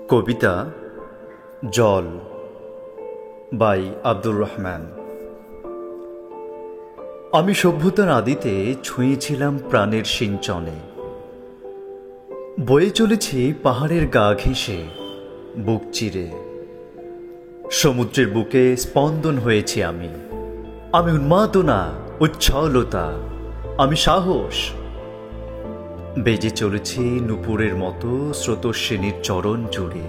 কবিতা জল বাই আব্দুর রহমান। আমি সভ্যতার আদিতে ছুঁয়েছিলাম প্রাণের সিঞ্চনে, বয়ে চলেছি পাহাড়ের গা ঘেঁষে বুক চিরে। সমুদ্রের বুকে স্পন্দন হয়েছি আমি উন্মাদনা, উচ্ছলতা, আমি সাহস। বেজে চলেছি নূপুরের মতো স্রোতস্বিনীর চরণ জুড়ে,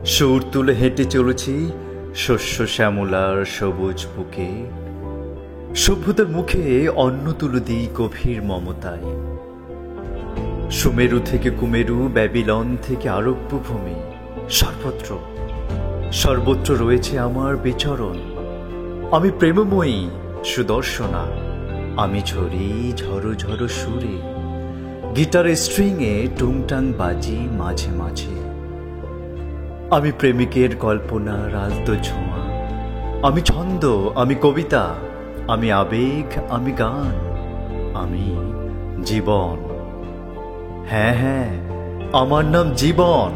সুর তুলে হেঁটে চলেছি শস্য শ্যামলার সবুজ বুকে। সভ্যতার মুখে অন্ন তুলে দিই গভীর মমতায়। সুমেরু থেকে কুমেরু, ব্যাবিলন থেকে আরব্য ভূমি, সর্বত্র সর্বত্র রয়েছে আমার বিচরণ। আমি প্রেমময়ী সুদর্শনা, আমি ঝরি ঝড়ো ঝড়ো সুরে, গিটারের স্ট্রিংয়ে টুংটাং বাজি মাঝে মাঝে। আমি প্রেমিকের কল্পনার আলতো ছোঁয়া, আমি ছন্দ, আমি কবিতা, আমি আবেগ, আমি গান, আমি জীবন। হ্যাঁ হ্যাঁ, আমার নাম জীবন।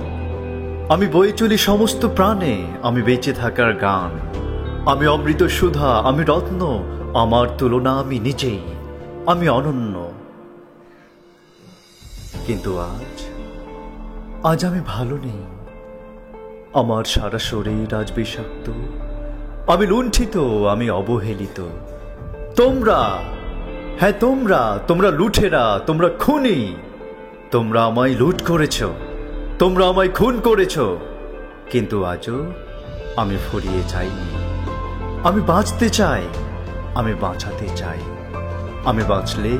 আমি বয়ে চলি সমস্ত প্রাণে, আমি বেঁচে থাকার গান। আমি অমৃত সুধা, আমি রত্ন, আমার তুলনা আমি নিজেই, আমি অনন্য। কিন্তু আজ আমি ভালো নেই। আমার সারা শরীর আজ বিষাক্ত, আমি লুণ্ঠিত, আমি অবহেলিত। তোমরা, হ্যাঁ তোমরা লুঠেরা, তোমরা খুনি। তোমরা আমায় লুট করেছ, তোমরা আমায় খুন করেছ, কিন্তু আজও আমি ফুরিয়ে যাইনি। আমি বাঁচতে চাই, আমি বাঁচাতে চাই। আমি বাঁচলে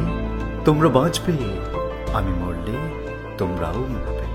তোমরা বাঁচবে, আমি মরলে তোমরাও মরবে।